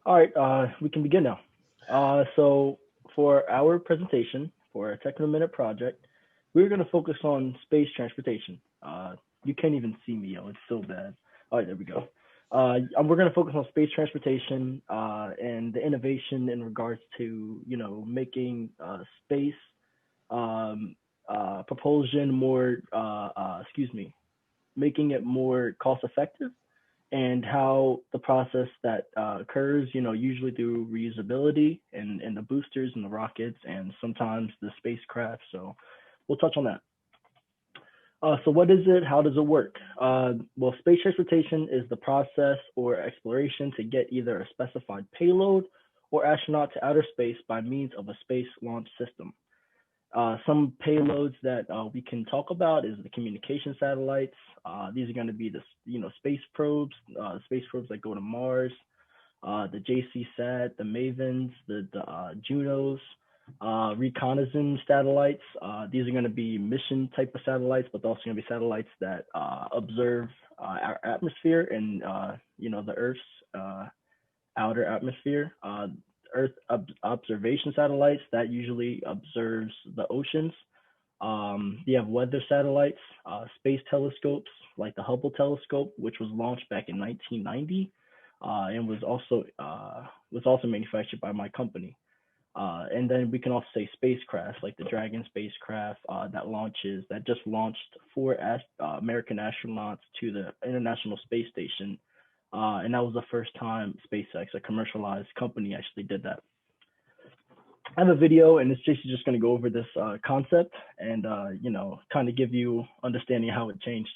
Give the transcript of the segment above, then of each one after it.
All right, we can begin now. So for our presentation for a techno minute project, we're going to focus on space transportation. You can't even see me, yo. It's so bad. All right, there we go. We're going to focus on space transportation and the innovation in regards to, making space propulsion more, making it more cost effective and how the process that occurs, usually through reusability and the boosters and the rockets and sometimes the spacecraft. So we'll touch on that. So what is it? How does it work? Well, space transportation is the process or exploration to get either a specified payload or astronaut to outer space by means of a space launch system. Some payloads that we can talk about is the communication satellites. These are going to be space probes that go to Mars, the JC-SAT, the Mavens, the Junos, reconnaissance satellites. These are going to be mission type of satellites, but also going to be satellites that observe our atmosphere and the Earth's outer atmosphere. Earth observation satellites that usually observes the oceans. You have weather satellites, space telescopes like the Hubble telescope, which was launched back in 1990 and was also manufactured by my company. And then we can also say spacecraft like the Dragon spacecraft that just launched four American astronauts to the International Space Station. And that was the first time SpaceX, a commercialized company, actually did that. I have a video, and it's just going to go over this concept and, kind of give you understanding how it changed.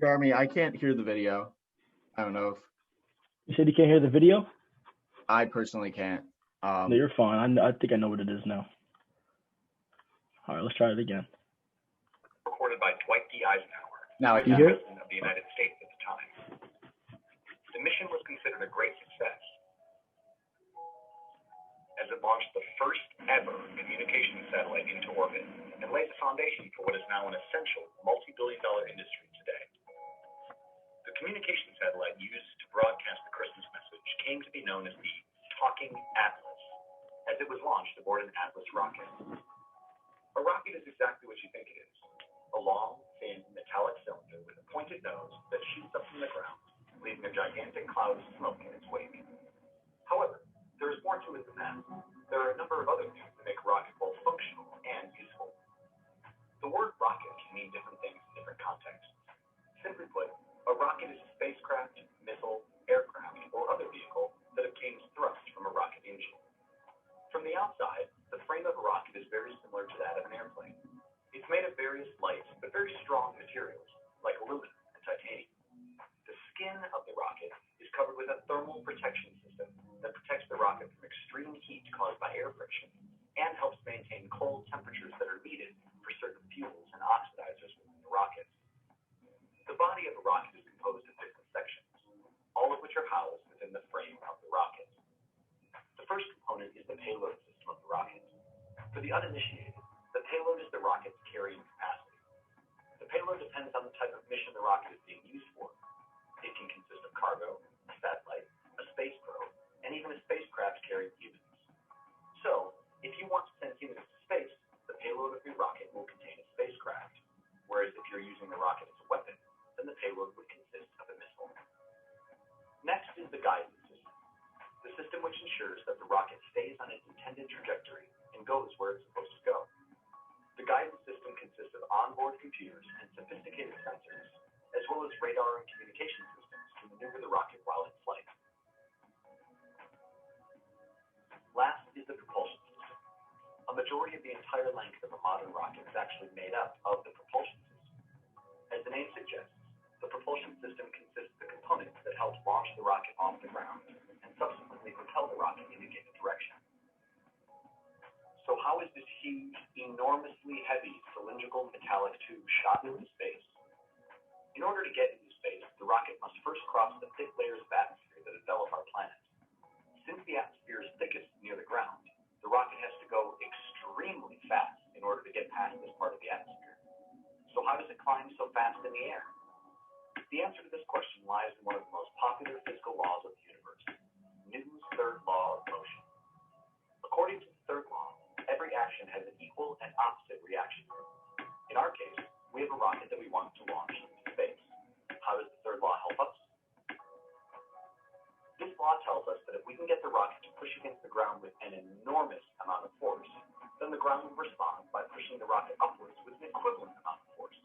Jeremy, I can't hear the video. I don't know if You said you can't hear the video? I personally can't. No, you're fine. I think I know what it is now. All right, let's try it again. Recorded by Dwight D. Eisenhower, Now I You can. hear it? President of the United States at the time. The mission was considered a great success as it launched the first ever communications satellite into orbit and laid the foundation for what is now an essential multi-billion-dollar industry today. The communication satellite used to broadcast the Christmas message came to be known as the Talking Atlas, as it was launched aboard an Atlas rocket. A rocket is exactly what you think it is: a long, thin, metallic cylinder with a pointed nose that shoots up from the ground, leaving a gigantic cloud of smoke in its wake. However, there is more to it than that. There are a number of other things that make a rocket both functional and useful. The word rocket can mean different things in different contexts. Simply put, a rocket is a spacecraft, missile, aircraft, or other vehicle that obtains thrust from a rocket engine. From the outside, the frame of a rocket is very similar to that of an airplane. It's made of various light but very strong materials, like aluminum and titanium. The skin of the rocket is covered with a thermal protection system that protects the rocket from extreme heat caused by air friction and helps maintain cold temperatures that are needed for certain fuels and oxidizers within the rocket. The body of a rocket is composed of different sections, all of which are housed within the frame of the rocket. The first component is the payload system of the rocket. For the uninitiated, the payload is the rocket's carrying capacity. The payload depends on the type of mission the rocket is being used for. It can consist of cargo, a satellite, a space probe, and even a spacecraft carrying humans. So, if you want to send humans to space, the payload of your rocket will contain a spacecraft. Whereas if you're using the rocket as a weapon, then the payload would consist of a missile. Next is the guidance system, the system which ensures that the rocket stays on its intended trajectory and goes where it's supposed to go. The guidance system consists of onboard computers and sophisticated sensors, as well as radar and communication systems to maneuver the rocket while in flight. Last is the propulsion system. A majority of the entire length of a modern rocket is actually made up of the propulsion system. As the name suggests, the propulsion system consists of the components that help launch the rocket off the ground and subsequently propel the rocket in a given direction. So how is this huge, enormously heavy cylindrical metallic tube shot into space? In order to get into space, the rocket must first cross the thick layers of atmosphere that envelop our planet. Since the atmosphere is thickest near the ground, push against the ground with an enormous amount of force, then the ground will respond by pushing the rocket upwards with an equivalent amount of force.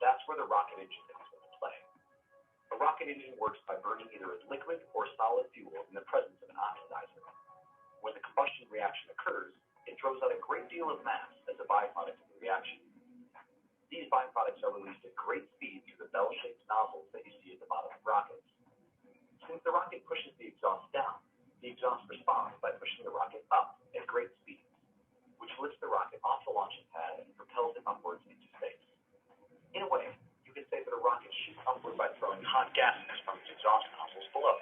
That's where the rocket engine comes into play. A rocket engine works by burning either a liquid or solid fuel in the presence of an oxidizer. When the combustion reaction occurs, it throws out a great deal of mass as a byproduct of the reaction. These byproducts are released at great speed through the bell-shaped nozzles that you see at the bottom of rockets. Since the rocket pushes the exhaust down, the exhaust responds by pushing the rocket up at great speeds, which lifts the rocket off the launching pad and propels it upwards into space. In a way, you could say that a rocket shoots upward by throwing hot gases from its exhaust nozzles below.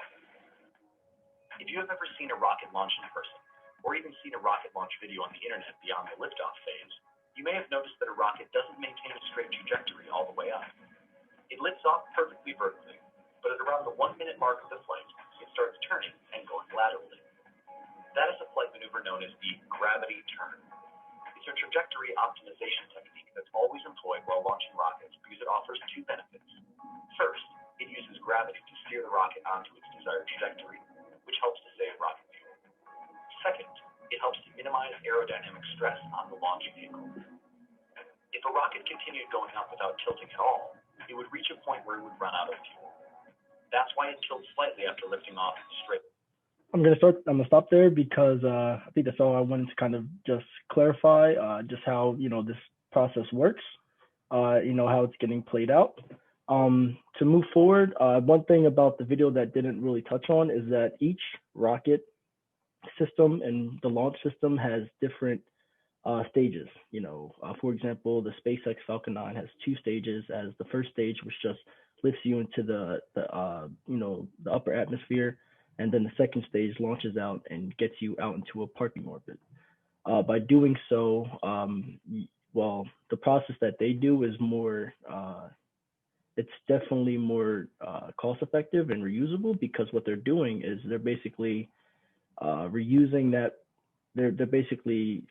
If you have ever seen a rocket launch in person, or even seen a rocket launch video on the internet beyond the liftoff phase, you may have noticed that a rocket doesn't maintain a straight trajectory all the way up. It lifts off perfectly vertically, but at around the 1-minute mark of the flight, it starts turning and going laterally. That is a flight maneuver known as the gravity turn. It's a trajectory optimization technique that's always employed while launching rockets because it offers two benefits. First, it uses gravity to steer the rocket onto its desired trajectory, which helps to save rocket fuel. Second, it helps to minimize aerodynamic stress on the launch vehicle. If a rocket continued going up without tilting at all, it would reach a point where it would run out of fuel. That's why it tilts slightly after lifting off straight. I'm gonna stop there because I think that's all I wanted to kind of just clarify, just how this process works, how it's getting played out. To move forward, one thing about the video that didn't really touch on is that each rocket system and the launch system has different stages. For example, the SpaceX Falcon 9 has 2 stages, as the first stage, which just lifts you into the upper atmosphere, and then the second stage launches out and gets you out into a parking orbit. By doing so, the process that they do is more it's definitely more cost effective and reusable, because what they're doing is they're basically reusing that. They're basically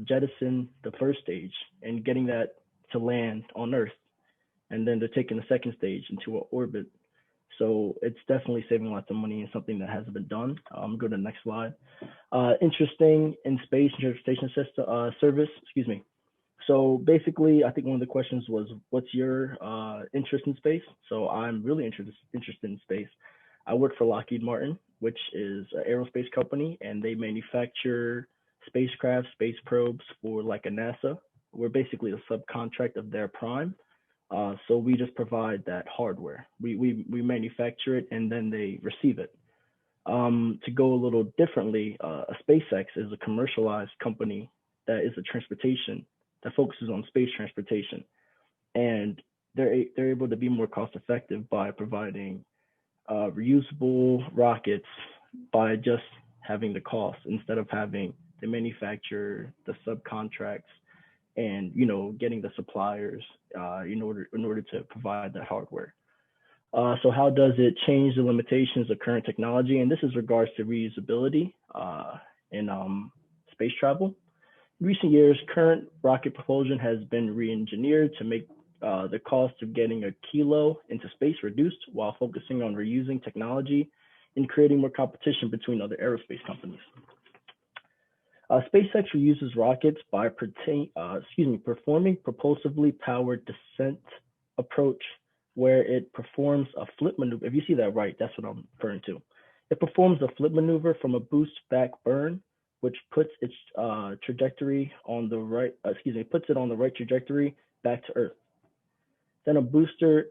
jettison the first stage and getting that to land on Earth, and then they're taking the second stage into an orbit. So it's definitely saving lots of money and something that hasn't been done. Go to the next slide. Interesting in space transportation system service. Excuse me. So basically, I think one of the questions was, what's your interest in space? So I'm really interested in space. I work for Lockheed Martin, which is an aerospace company, and they manufacture spacecraft, space probes for like a NASA. We're basically a subcontract of their prime. So we just provide that hardware. We manufacture it and then they receive it. To go a little differently, a SpaceX is a commercialized company that is a transportation that focuses on space transportation, and they're able to be more cost effective by providing reusable rockets by just having the cost, instead of having the manufacturer, the subcontracts, and getting the suppliers in order to provide that hardware. So how does it change the limitations of current technology? And this is regards to reusability in space travel. In recent years, current rocket propulsion has been re-engineered to make the cost of getting a kilo into space reduced, while focusing on reusing technology and creating more competition between other aerospace companies. SpaceX reuses rockets by performing propulsively powered descent approach, where it performs a flip maneuver. If you see that right, that's what I'm referring to. It performs a flip maneuver from a boost back burn, which puts its trajectory on the right. Puts it on the right trajectory back to Earth. Then a booster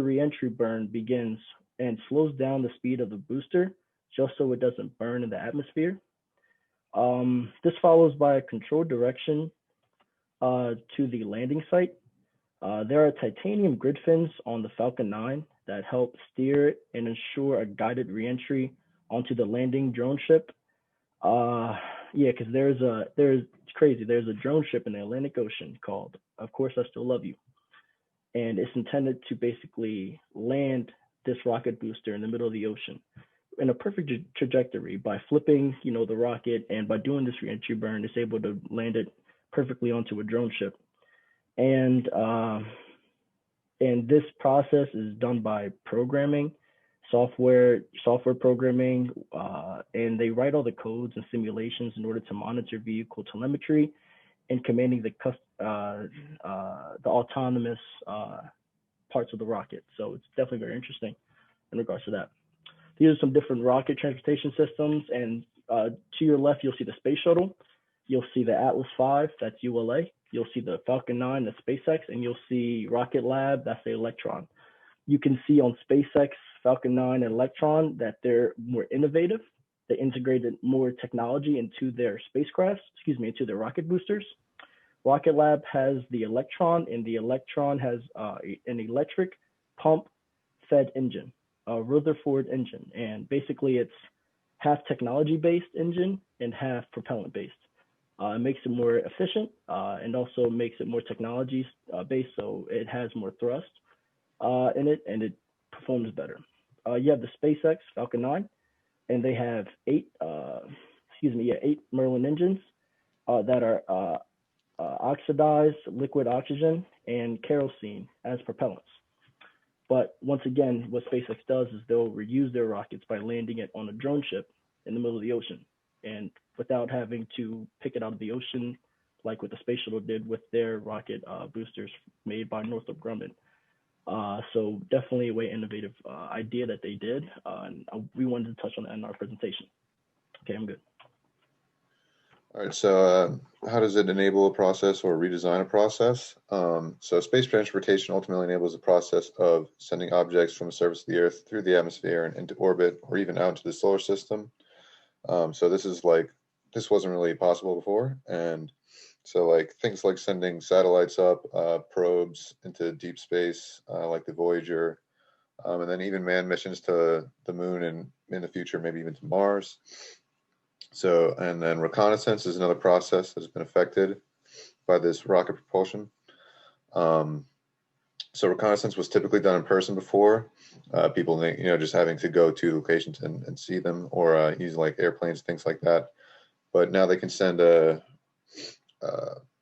reentry burn begins and slows down the speed of the booster, just so it doesn't burn in the atmosphere. This follows by a controlled direction to the landing site. There are titanium grid fins on the Falcon 9 that help steer it and ensure a guided reentry onto the landing drone ship. Because it's crazy. There's a drone ship in the Atlantic Ocean called Of Course I Still Love You. And it's intended to basically land this rocket booster in the middle of the ocean in a perfect trajectory by flipping, the rocket, and by doing this reentry burn, it's able to land it perfectly onto a drone ship. And this process is done by programming. software programming, and they write all the codes and simulations in order to monitor vehicle telemetry and commanding the autonomous parts of the rocket. So it's definitely very interesting in regards to that. These are some different rocket transportation systems, and to your left, you'll see the space shuttle. You'll see the Atlas V, that's ULA. You'll see the Falcon 9, that's SpaceX, and you'll see Rocket Lab, that's the Electron. You can see on SpaceX, Falcon 9, and Electron that they're more innovative. They integrated more technology into their spacecrafts, into their rocket boosters. Rocket Lab has the Electron, and the Electron has an electric pump-fed engine, a Rutherford engine, and basically it's half technology-based engine and half propellant-based. It makes it more efficient and also makes it more technology-based, so it has more thrust in it, and it performs better. You have the SpaceX Falcon 9, and they have eight Merlin engines that are oxidized liquid oxygen and kerosene as propellants. But once again, what SpaceX does is they'll reuse their rockets by landing it on a drone ship in the middle of the ocean, and without having to pick it out of the ocean like what the Space Shuttle did with their rocket boosters made by Northrop Grumman. So definitely a way innovative idea that they did, and we wanted to touch on that in our presentation. Okay, I'm good. All right, so how does it enable a process or redesign a process? So space transportation ultimately enables the process of sending objects from the surface of the Earth through the atmosphere and into orbit, or even out into the solar system. So this wasn't really possible before, and so like things like sending satellites up, probes into deep space, like the Voyager, and then even manned missions to the moon and in the future, maybe even to Mars. So, and then reconnaissance is another process that has been affected by this rocket propulsion. So reconnaissance was typically done in person before. People, just having to go to locations and see them, or use like airplanes, things like that. But now they can send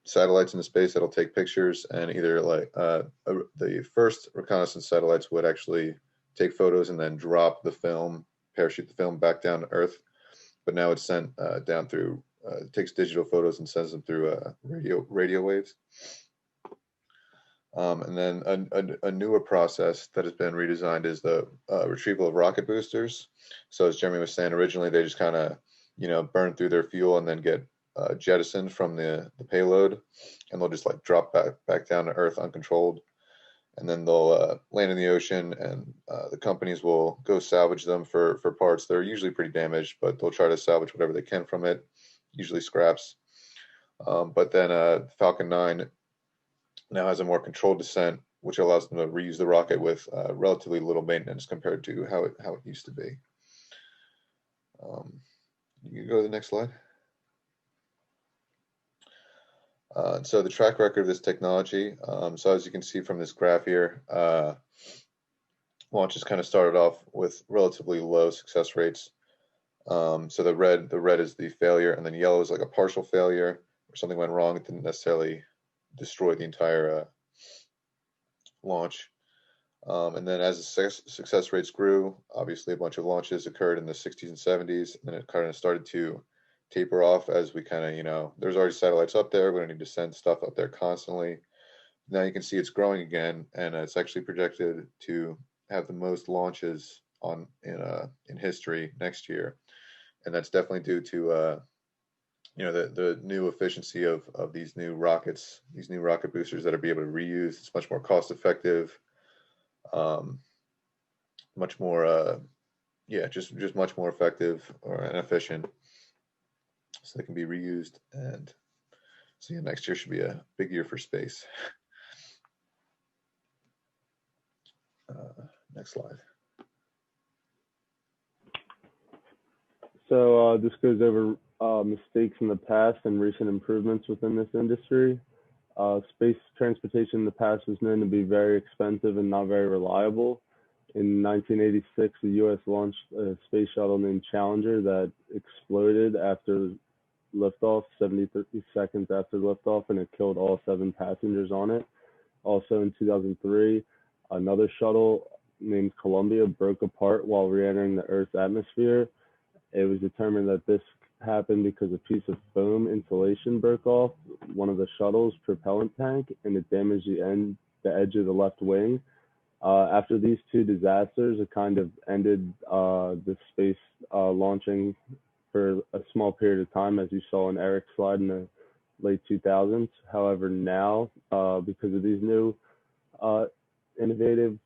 satellites into space that'll take pictures, and either the first reconnaissance satellites would actually take photos and then drop the film, parachute the film back down to Earth. But now it's sent down through, it takes digital photos and sends them through radio waves. And then a newer process that has been redesigned is the retrieval of rocket boosters. So as Jeremy was saying, originally they just kind of, burn through their fuel and then get jettisoned from the payload, and they'll just like drop back down to Earth uncontrolled. And then they'll land in the ocean, and the companies will go salvage them for parts. They're usually pretty damaged, but they'll try to salvage whatever they can from it, usually scraps. But then Falcon 9 now has a more controlled descent, which allows them to reuse the rocket with relatively little maintenance compared to how it used to be. You can go to the next slide. So the track record of this technology, so as you can see from this graph here, launches kind of started off with relatively low success rates. So the red is the failure, and then yellow is like a partial failure, or something went wrong. It didn't necessarily destroy the entire launch. And then as the success rates grew, obviously a bunch of launches occurred in the 60s and 70s, and then it kind of started to taper off as we kind of, there's already satellites up there. We don't need to send stuff up there constantly. Now you can see it's growing again, and it's actually projected to have the most launches in history next year, and that's definitely due to the new efficiency of these new rockets, these new rocket boosters that are able to reuse. It's much more cost effective, much more just much more effective and efficient. So they can be reused, and so next year should be a big year for space. Next slide. So this goes over mistakes in the past and recent improvements within this industry. Space transportation in the past was known to be very expensive and not very reliable. In 1986, the U.S. launched a space shuttle named Challenger that exploded after liftoff, 70 seconds after liftoff, and it killed all 7 passengers on it. Also in 2003, another shuttle named Columbia broke apart while re-entering the Earth's atmosphere. It was determined that this happened because a piece of foam insulation broke off one of the shuttle's propellant tank, and it damaged the edge of the left wing. After these two disasters, it kind of ended the space launching for a small period of time, as you saw in Eric's slide in the late 2000s. However, now, because of these new innovative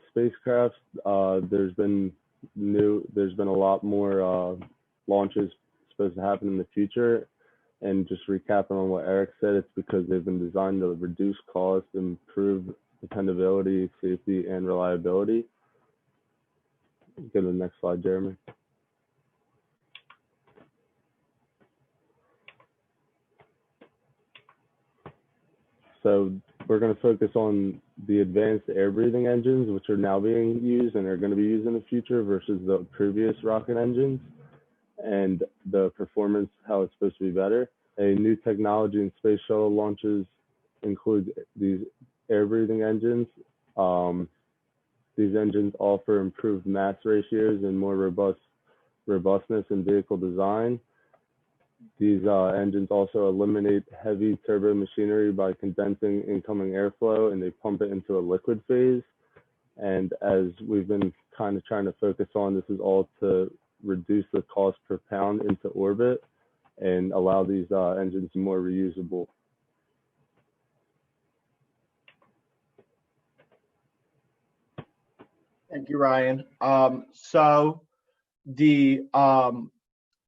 spacecraft, there's been a lot more launches supposed to happen in the future. And just recapping on what Eric said, it's because they've been designed to reduce cost, improve dependability, safety, and reliability. Go to the next slide, Jeremy. So we're going to focus on the advanced air-breathing engines, which are now being used and are going to be used in the future versus the previous rocket engines, and the performance, how it's supposed to be better. A new technology in space shuttle launches includes these air-breathing engines. These engines offer improved mass ratios and more robustness in vehicle design. These engines also eliminate heavy turbo machinery by condensing incoming airflow, and they pump it into a liquid phase. And as we've been kind of trying to focus on, this is all to reduce the cost per pound into orbit and allow these engines more reusable. Thank you, Ryan. So the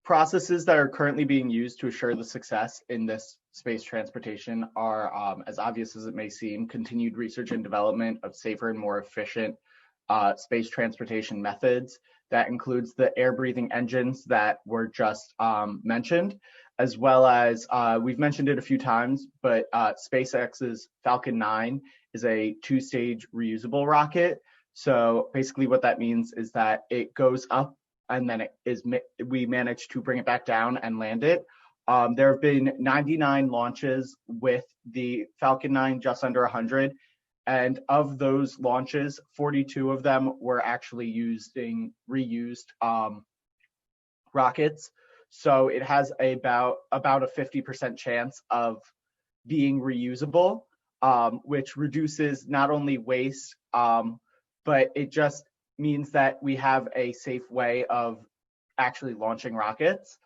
processes that are currently being used to assure the success in this space transportation are, as obvious as it may seem, continued research and development of safer and more efficient space transportation methods. That includes the air-breathing engines that were just mentioned, as well as, we've mentioned it a few times, but SpaceX's Falcon 9 is a two-stage reusable rocket. So basically what that means is that it goes up and then we manage to bring it back down and land it. There have been 99 launches with the Falcon 9, just under 100. And of those launches, 42 of them were actually using reused rockets. So it has about a 50% chance of being reusable, which reduces not only waste, but it just means that we have a safe way of actually launching rockets.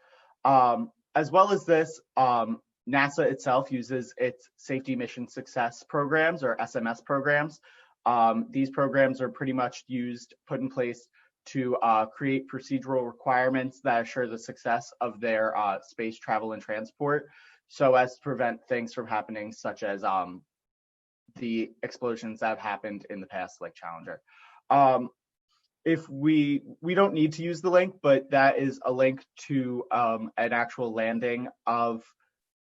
As well as this, NASA itself uses its Safety Mission Success programs, or SMS programs. These programs are pretty much put in place to create procedural requirements that assure the success of their space travel and transport, so as to prevent things from happening, such as the explosions that have happened in the past, like Challenger. If we don't need to use the link, but that is a link to an actual landing of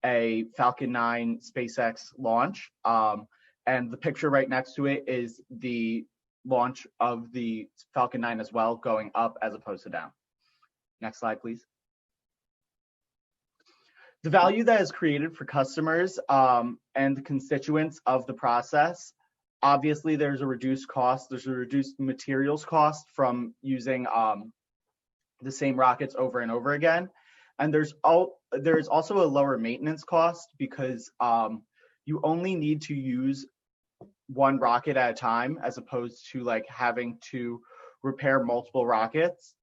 a Falcon 9 SpaceX launch. And the picture right next to it is the launch of the Falcon 9 as well, going up as opposed to down. Next slide, please. The value that is created for customers and the constituents of the process, obviously there's a reduced cost, there's a reduced materials cost from using the same rockets over and over again. And there's also a lower maintenance cost because you only need to use one rocket at a time, as opposed to like having to repair multiple rockets.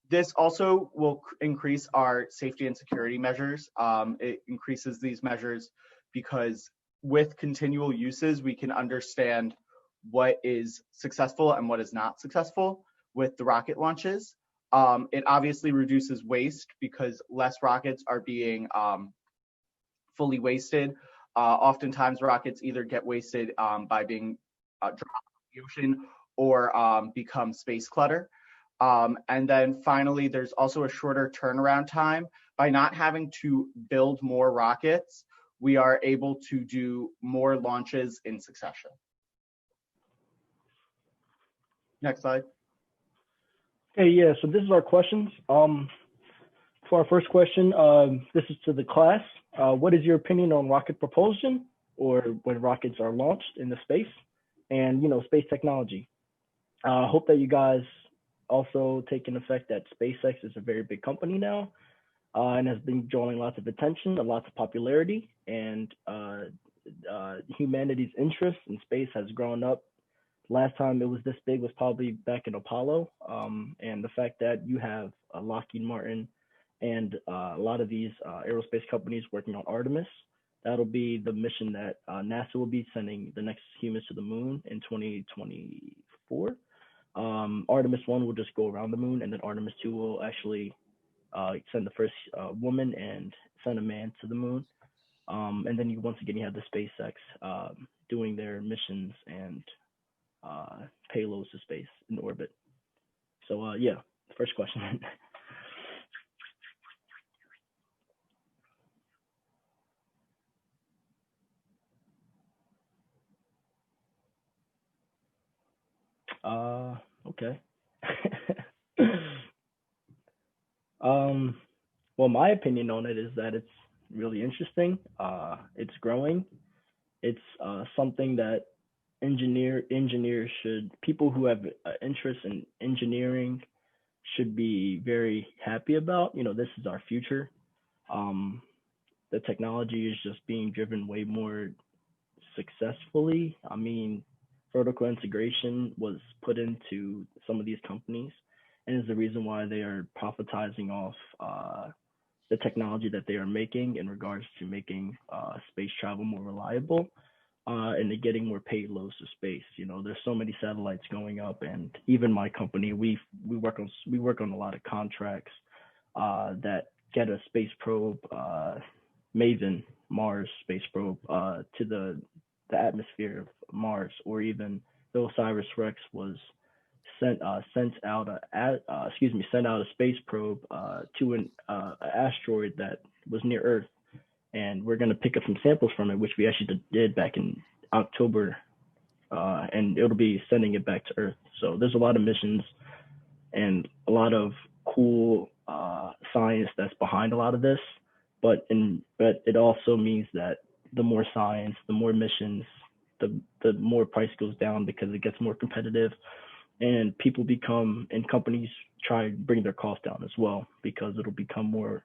This also will increase our safety and security measures. It increases these measures because with continual uses, we can understand what is successful and what is not successful with the rocket launches. It obviously reduces waste because less rockets are being fully wasted. Oftentimes rockets either get wasted by being dropped in the ocean or become space clutter. And then finally, there's also a shorter turnaround time. By not having to build more rockets, we are able to do more launches in succession. Next slide. Okay, yeah, so this is our questions. For our first question, this is to the class. What is your opinion on rocket propulsion, or when rockets are launched into space? and space technology. I hope that you guys also take in effect that SpaceX is a very big company now, and has been drawing lots of attention and lots of popularity, and humanity's interest in space has grown up. Last time it was this big was probably back in Apollo, and the fact that you have Lockheed Martin and a lot of these aerospace companies working on Artemis, that'll be the mission that NASA will be sending the next humans to the moon in 2024. Artemis 1 will just go around the moon, and then Artemis 2 will actually send the first woman and send a man to the moon. And then once again, you have the SpaceX doing their missions and payloads to space in orbit. So yeah, first question. Okay. Well, my opinion on it is that it's really interesting. It's growing. It's something that engineers should, people who have interest in engineering should be very happy about. This is our future. The technology is just being driven way more successfully. I mean, vertical integration was put into some of these companies, and is the reason why they are profitizing off the technology that they are making in regards to making space travel more reliable, and they're getting more payloads to space. There's so many satellites going up, and even my company, we work on a lot of contracts that get a space probe, Maven Mars space probe, to the atmosphere of Mars, or even the OSIRIS-REx was sent out a space probe to an asteroid that was near Earth, and we're going to pick up some samples from it, which we actually did back in October, and it'll be sending it back to Earth. So there's a lot of missions and a lot of cool science that's behind a lot of this, but it also means that the more science, the more missions, the more price goes down, because it gets more competitive, and companies try to bring their cost down as well, because it'll become more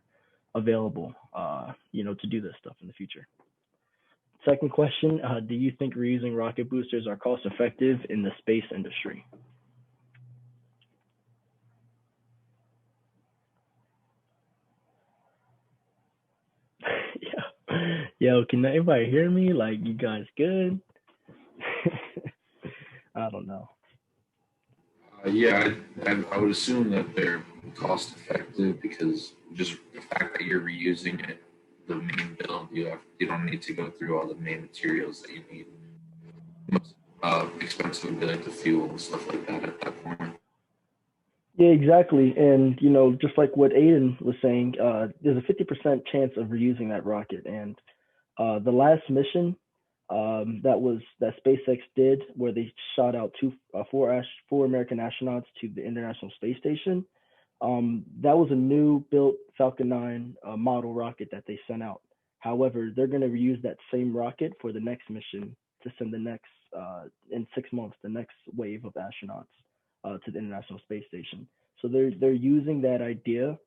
available, to do this stuff in the future. Second question, do you think reusing rocket boosters are cost effective in the space industry? Yo, can anybody hear me? Like, you guys good? I don't know. Yeah, I would assume that they're cost effective, because just the fact that you're reusing it, the main build, you don't need to go through all the main materials that you need. Most expensive would be like the fuel and stuff like that at that point. Yeah, exactly. And just like what Aiden was saying, there's a 50% chance of reusing that rocket. And the last mission that SpaceX did, where they shot out four American astronauts to the International Space Station, that was a new built Falcon 9 model rocket that they sent out. However, they're going to reuse that same rocket for the next mission to send the next, in 6 months, the next wave of astronauts to the International Space Station. So they're using that idea,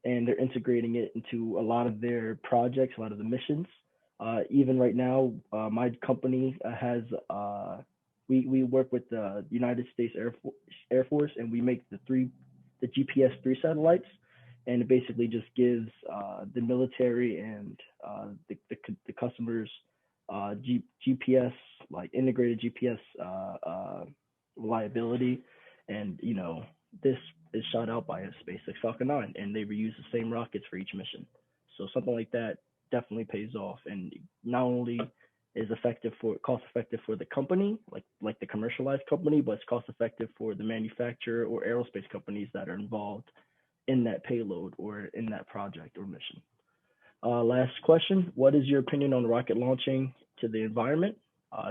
and they're integrating it into a lot of their projects, a lot of the missions. Even right now, my company has we work with the United States Air Force, and we make the GPS-3 satellites, and it basically just gives the military and the customers GPS, like integrated GPS reliability. And this is shot out by a SpaceX Falcon 9, and they reuse the same rockets for each mission. So something like that definitely pays off, and not only is cost effective for the company, like the commercialized company, but it's cost effective for the manufacturer or aerospace companies that are involved in that payload or in that project or mission. Last question, what is your opinion on rocket launching to the environment?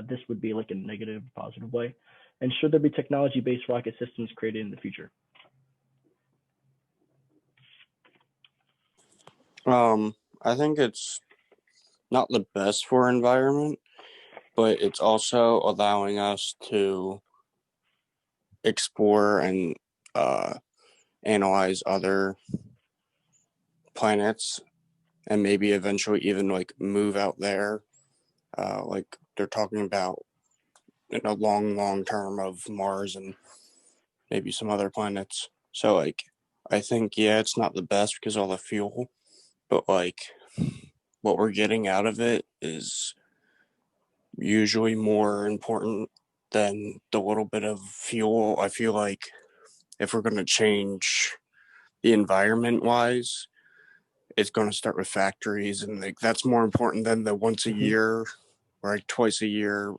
This would be like a negative, positive way. And should there be technology-based rocket systems created in the future? I think it's not the best for environment, but it's also allowing us to explore and analyze other planets and maybe eventually even like move out there. Like they're talking about in a long term of Mars and maybe some other planets. So like I think yeah, it's not the best because all the fuel, but like what we're getting out of it is usually more important than the little bit of fuel. I feel like if we're going to change the environment wise, it's going to start with factories, and like that's more important than the once a year or like twice a year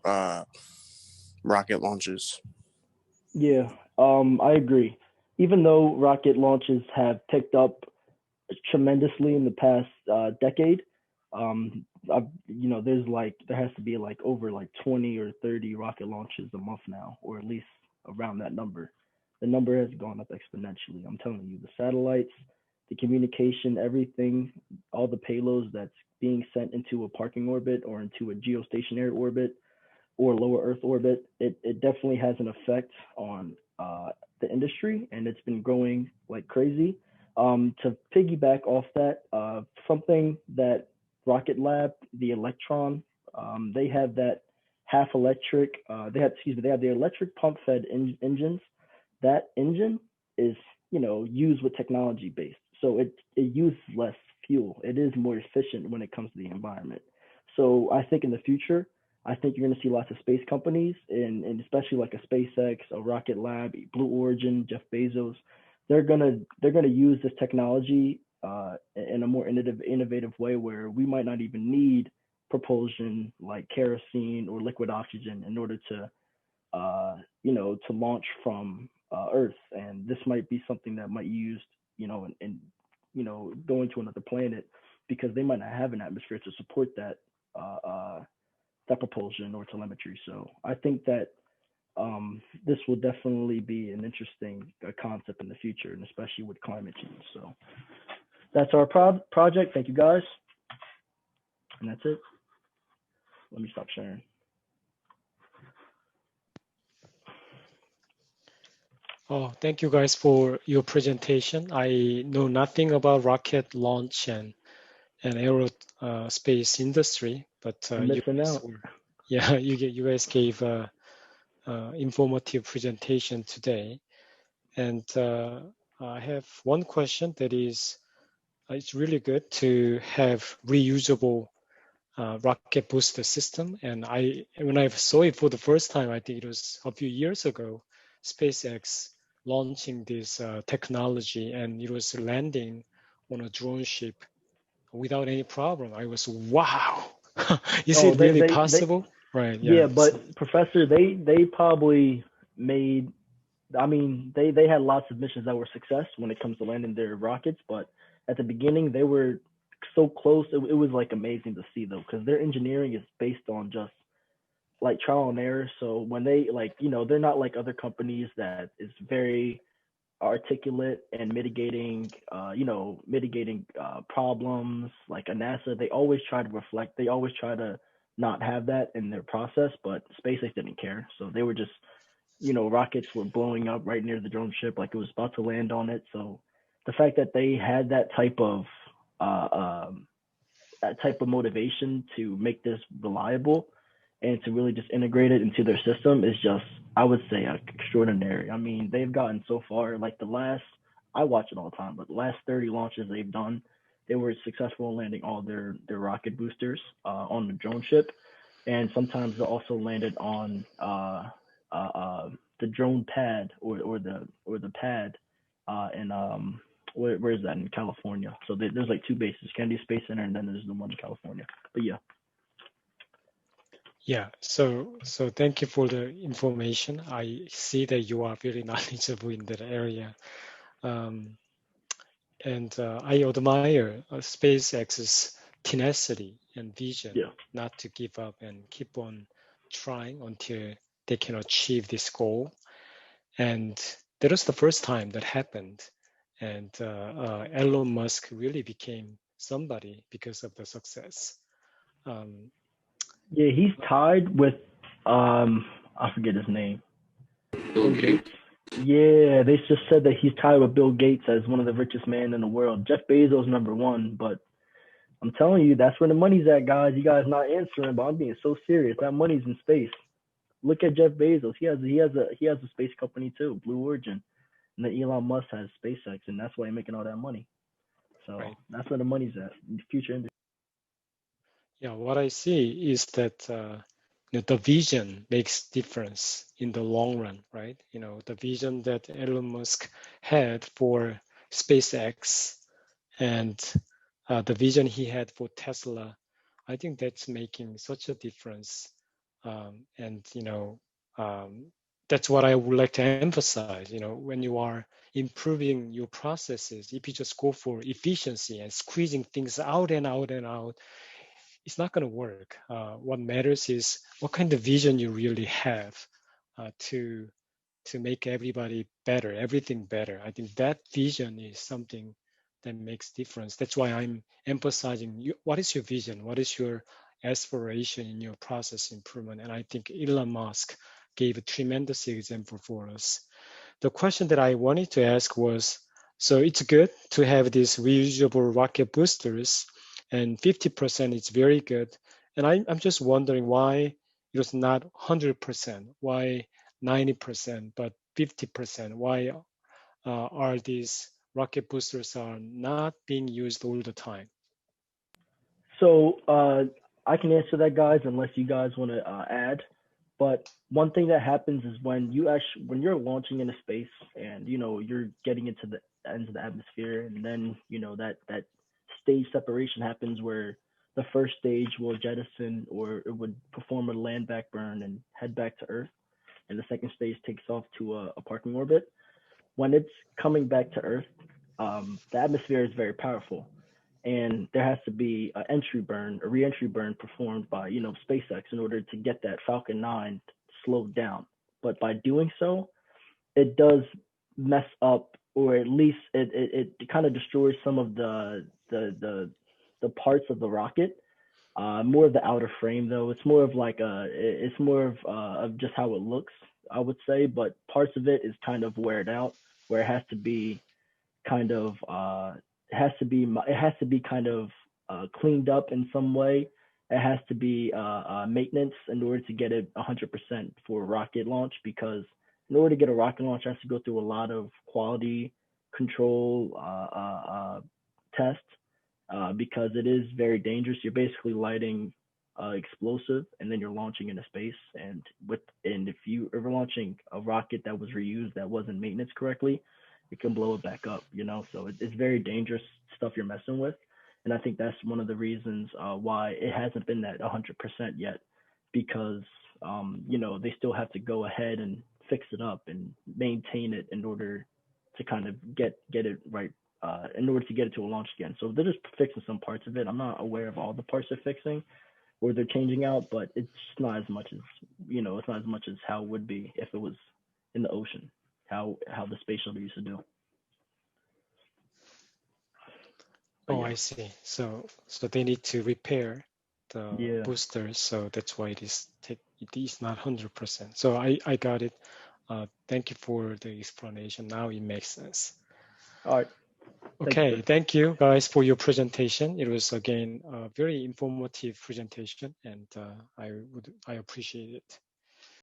rocket launches. Yeah, I agree. Even though rocket launches have picked up tremendously in the past decade, there has to be like over like 20 or 30 rocket launches a month now, or at least around that number. The number has gone up exponentially. I'm telling you, the satellites, the communication, everything, all the payloads that's being sent into a parking orbit or into a geostationary orbit or lower Earth orbit, it definitely has an effect on the industry, and it's been growing like crazy. To piggyback off that, something that Rocket Lab, the Electron, they have that half electric. They have the electric pump fed engines. That engine is used with technology based, so it uses less fuel. It is more efficient when it comes to the environment. So I think in the future, I think you're going to see lots of space companies, and especially like a SpaceX, a Rocket Lab, Blue Origin, Jeff Bezos. They're gonna use this technology in a more innovative way where we might not even need propulsion like kerosene or liquid oxygen in order to to launch from Earth. And this might be something that might be used in going to another planet because they might not have an atmosphere to support that propulsion or telemetry. So I think that this will definitely be an interesting concept in the future, and especially with climate change. So that's our project. Thank you guys, and that's it. Let me stop sharing. Oh, thank you guys for your presentation. I know nothing about rocket launch and aerospace industry, but you guys you guys gave a informative presentation today. And I have one question that is, it's really good to have reusable rocket booster system. And when I saw it for the first time, I think it was a few years ago, SpaceX launching this technology, and it was landing on a drone ship without any problem. I was, wow, is it really possible? Right. Yeah, but Professor, they probably made. I mean, they had lots of missions that were success when it comes to landing their rockets, but at the beginning they were so close. It was like amazing to see though, because their engineering is based on just like trial and error. So when they they're not like other companies that is very articulate and mitigating problems like a NASA. They always try to reflect. They always try to not have that in their process. But SpaceX didn't care, so they were just rockets were blowing up right near the drone ship, like it was about to land on it. So the fact that they had uh, that type of motivation to make this reliable and to really just integrate it into their system is just, I would say, extraordinary. I mean, they've gotten so far. Like I watch it all the time, but the last 30 launches they've done, they were successful in landing all their rocket boosters on the drone ship, and sometimes they also landed on the drone pad or the pad in where is that in California? So there's like two bases, Kennedy Space Center, and then there's the one in California. But yeah. Yeah, so thank you for the information. I see that you are very knowledgeable in that area. And I admire SpaceX's tenacity and vision not to give up and keep on trying until they can achieve this goal. And that was the first time that happened. And Elon Musk really became somebody because of the success. Yeah, he's tied with I forget his name. Bill Gates. Yeah, they just said that he's tied with Bill Gates as one of the richest men in the world. Jeff Bezos #1, but I'm telling you, that's where the money's at, guys. You guys not answering, but I'm being so serious. That money's in space. Look at Jeff Bezos. He has a space company too, Blue Origin, and then Elon Musk has SpaceX, and that's why he's making all that money. So Right. that's where the money's at. Future industry. Yeah, what I see is that the vision makes difference in the long run, right? The vision that Elon Musk had for SpaceX and the vision he had for Tesla, I think that's making such a difference. And that's what I would like to emphasize. When you are improving your processes, if you just go for efficiency and squeezing things out and out and out, it's not going to work. What matters is what kind of vision you really have to make everybody better, everything better. I think that vision is something that makes difference. That's why I'm emphasizing what is your vision? What is your aspiration in your process improvement? And I think Elon Musk gave a tremendous example for us. The question that I wanted to ask was, so it's good to have these reusable rocket boosters, and 50% is very good. And I'm just wondering why it was not 100%, why 90%, but 50%? Why are these rocket boosters are not being used all the time? So I can answer that, guys, unless you guys want to add. But one thing that happens is when you're launching into space and you're getting into the ends of the atmosphere, and then that stage separation happens where the first stage will jettison or it would perform a land back burn and head back to Earth, and the second stage takes off to a parking orbit. When it's coming back to Earth, the atmosphere is very powerful, and there has to be a re-entry burn performed by SpaceX in order to get that Falcon 9 slowed down. But by doing so, it does mess up, or at least it kind of destroys some of the parts of the rocket. More of the outer frame, though. It's more of just how it looks, I would say. But parts of it is kind of weared out, where it has to be kind of kind of cleaned up in some way. It has to be maintenance in order to get it 100% for rocket launch, because in order to get a rocket launch, it has to go through a lot of quality control tests, because it is very dangerous. You're basically lighting explosive and then you're launching into space. And if you ever launching a rocket that was reused that wasn't maintenance correctly, it can blow it back up. So it's very dangerous stuff you're messing with. And I think that's one of the reasons why it hasn't been that 100% yet, because they still have to go ahead and fix it up and maintain it in order to kind of get it right, in order to get it to a launch again. So they're just fixing some parts of it. I'm not aware of all the parts they're fixing or they're changing out, but it's not as much as it's not as much as how it would be if it was in the ocean, how the space shuttle used to do. But I see. So they need to repair the boosters, so that's why it is not 100%. So I got it. Thank you for the explanation. Now it makes sense. All right. Okay, thank you guys for your presentation. It was again a very informative presentation, and I appreciate it.